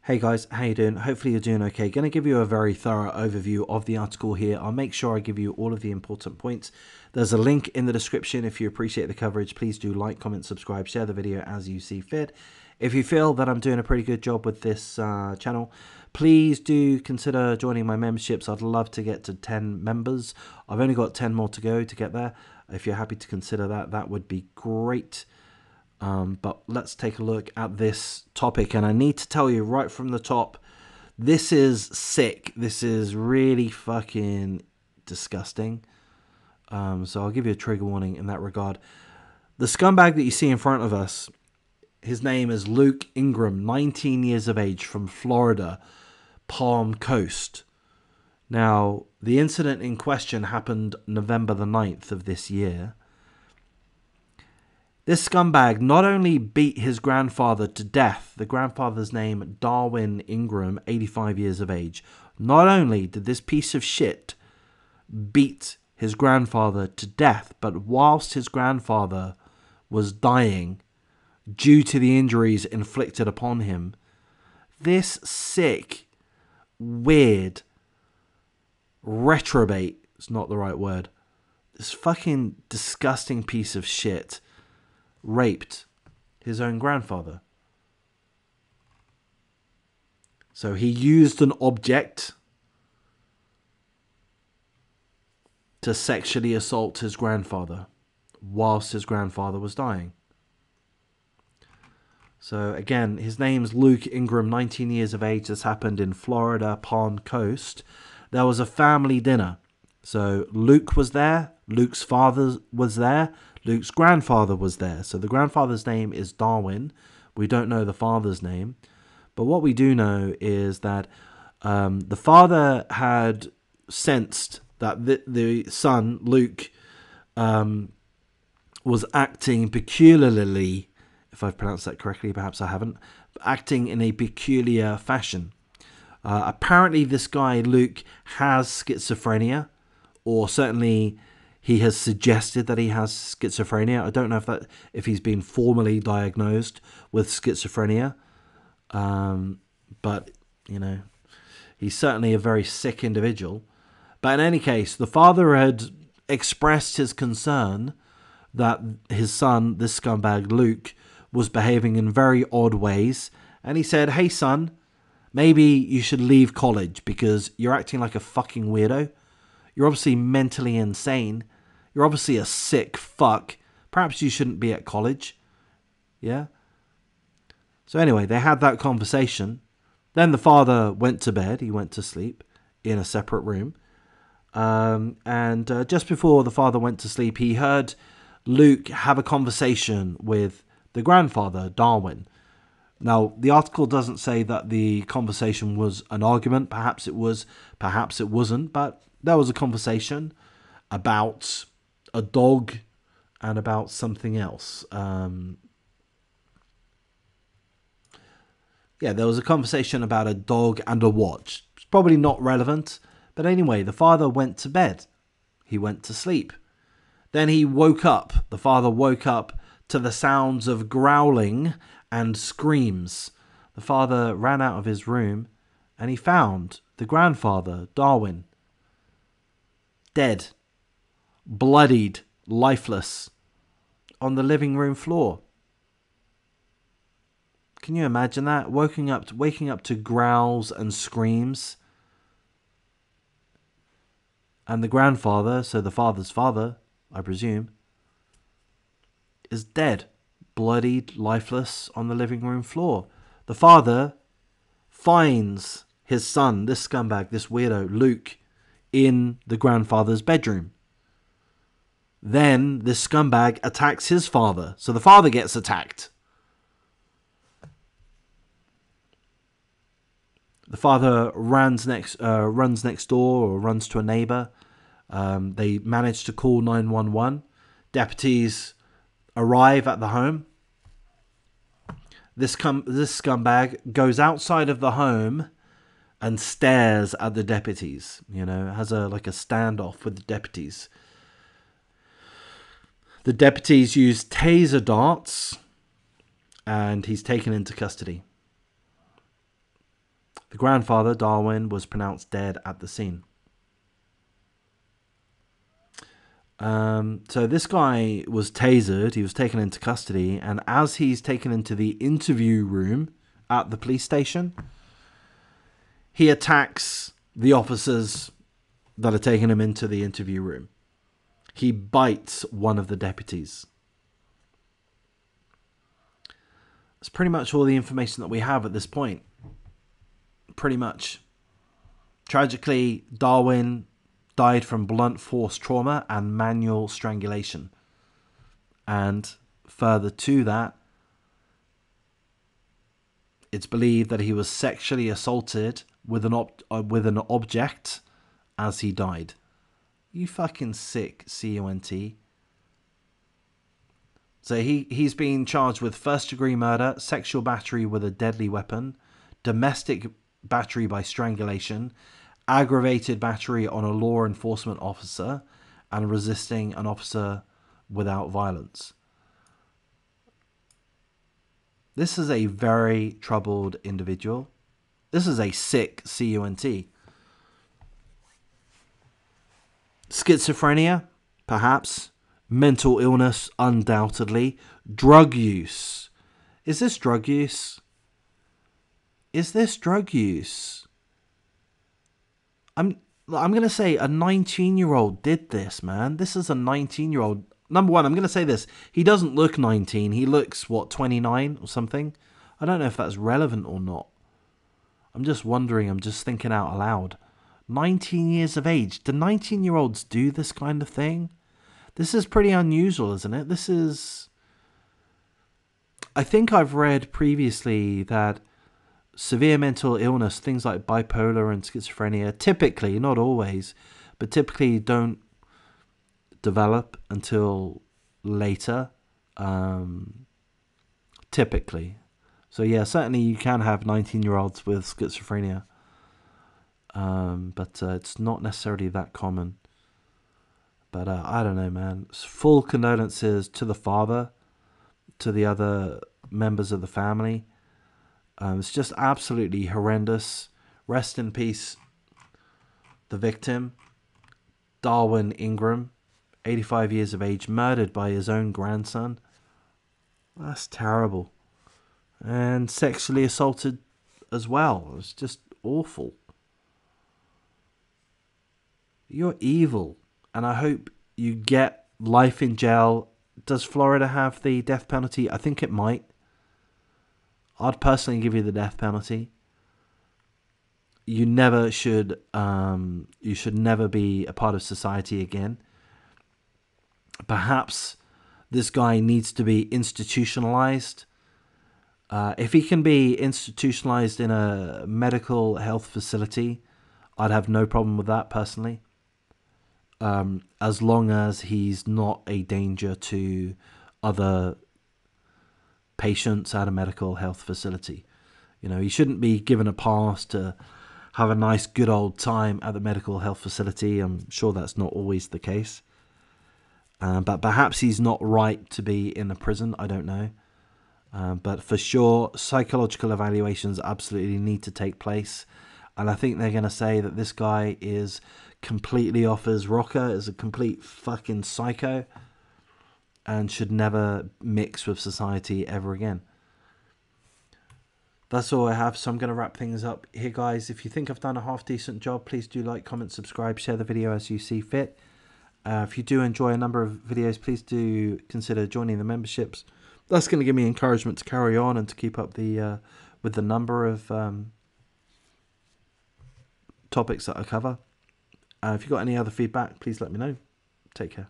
Hey guys, how you doing? Hopefully you're doing okay. Going to give you a very thorough overview of the article here. I'll make sure I give you all of the important points. There's a link in the description. If you appreciate the coverage, please do like, comment, subscribe, share the video as you see fit. If you feel that I'm doing a pretty good job with this channel, please do consider joining my memberships. I'd love to get to 10 members. I've only got 10 more to go to get there. If you're happy to consider that, that would be great. But let's take a look at this topic. And I need to tell you right from the top, this is sick. This is really fucking disgusting. So I'll give you a trigger warning in that regard. The scumbag that you see in front of us, his name is Luke Ingram, 19 years of age, from Florida, Palm Coast. Now, the incident in question happened November the 9th of this year. This scumbag not only beat his grandfather to death, the grandfather's name Darwin Ingram, 85 years of age. Not only did this piece of shit beat his grandfather to death, but whilst his grandfather was dying due to the injuries inflicted upon him, this sick, weird, reprobate, it's not the right word, this fucking disgusting piece of shit raped his own grandfather. So he used an object to sexually assault his grandfather whilst his grandfather was dying. So again, his name's Luke Ingram, 19 years of age. This happened in Florida, Palm Coast. There was a family dinner. So Luke was there. Luke's father was there. Luke's grandfather was there. So the grandfather's name is Darwin. We don't know the father's name. But what we do know is that the father had sensed that the son, Luke, was acting peculiarly, if I've pronounced that correctly, perhaps I haven't, acting in a peculiar fashion. Apparently this guy, Luke, has schizophrenia, or certainly he has suggested that he has schizophrenia. I don't know if he's been formally diagnosed with schizophrenia. But, you know, he's certainly a very sick individual. But in any case, the father had expressed his concern that his son, this scumbag Luke, was behaving in very odd ways. And he said, hey, son, maybe you should leave college because you're acting like a fucking weirdo. You're obviously mentally insane. You're obviously a sick fuck. Perhaps you shouldn't be at college. Yeah? So anyway, they had that conversation. Then the father went to bed. He went to sleep in a separate room. And just before the father went to sleep, he heard Luke have a conversation with the grandfather, Darwin. Now, the article doesn't say that the conversation was an argument. Perhaps it was, perhaps it wasn't. But there was a conversation about a dog and about something else. Yeah, there was a conversation about a dog and a watch. It's probably not relevant. But anyway, the father went to bed. He went to sleep. Then he woke up. The father woke up to the sounds of growling and screams. The father ran out of his room and he found the grandfather, Darwin, dead, bloodied, lifeless, on the living room floor. Can you imagine that? Waking up to growls and screams. And the grandfather, so the father's father, I presume, is dead, bloodied, lifeless, on the living room floor. The father finds his son, this scumbag, this weirdo, Luke, in the grandfather's bedroom. Then this scumbag attacks his father. So the father gets attacked. The father runs next door or runs to a neighbor. They manage to call 911. Deputies arrive at the home. This scumbag goes outside of the home and stares at the deputies. You know, has like a standoff with the deputies. The deputies use taser darts, and he's taken into custody. grandfather, Darwin, was pronounced dead at the scene. So this guy was tasered. He was taken into custody. And as he's taken into the interview room at the police station, he attacks the officers that are taking him into the interview room. He bites one of the deputies. That's pretty much all the information that we have at this point. Pretty much. Tragically, Darwin died from blunt force trauma and manual strangulation. And further to that, it's believed that he was sexually assaulted with an object as he died. You fucking sick, C-O-N-T. So he's been charged with first-degree murder, sexual battery with a deadly weapon, domestic battery by strangulation, aggravated battery on a law enforcement officer, and resisting an officer without violence. This is a very troubled individual. This is a sick C-U-N-T. Schizophrenia, perhaps. Mental illness, undoubtedly. Drug use. Is this drug use? Is this drug use? I'm going to say a 19-year-old did this, man. This is a 19-year-old. Number one, I'm going to say this. He doesn't look 19. He looks, 29 or something? I don't know if that's relevant or not. I'm just wondering. I'm just thinking out aloud. 19 years of age. Do 19-year-olds do this kind of thing? This is pretty unusual, isn't it? This is... I think I've read previously that severe mental illness, things like bipolar and schizophrenia, typically, not always, but typically don't develop until later. Typically. So yeah, certainly you can have 19-year-olds with schizophrenia. But it's not necessarily that common. But I don't know, man. Full condolences to the father, to the other members of the family. It's just absolutely horrendous. Rest in peace, the victim, Darwin Ingram, 85 years of age, murdered by his own grandson. That's terrible. And sexually assaulted as well. It's just awful. You're evil. And I hope you get life in jail. Does Florida have the death penalty? I think it might. I'd personally give you the death penalty. You never should. You should never be a part of society again. Perhaps this guy needs to be institutionalized. If he can be institutionalized in a medical health facility, I'd have no problem with that personally. As long as he's not a danger to other patients at a medical health facility. You know, he shouldn't be given a pass to have a nice good old time at the medical health facility. I'm sure that's not always the case. But perhaps he's not right to be in a prison. I don't know. But for sure, psychological evaluations absolutely need to take place. And I think they're going to say that this guy is completely off his rocker, is a complete fucking psycho, and should never mix with society ever again. That's all I have, so I'm going to wrap things up here, guys. If you think I've done a half-decent job, please do like, comment, subscribe, share the video as you see fit. If you do enjoy a number of videos, please do consider joining the memberships. That's going to give me encouragement to carry on and to keep up the with the number of topics that I cover. If you've got any other feedback, please let me know. Take care.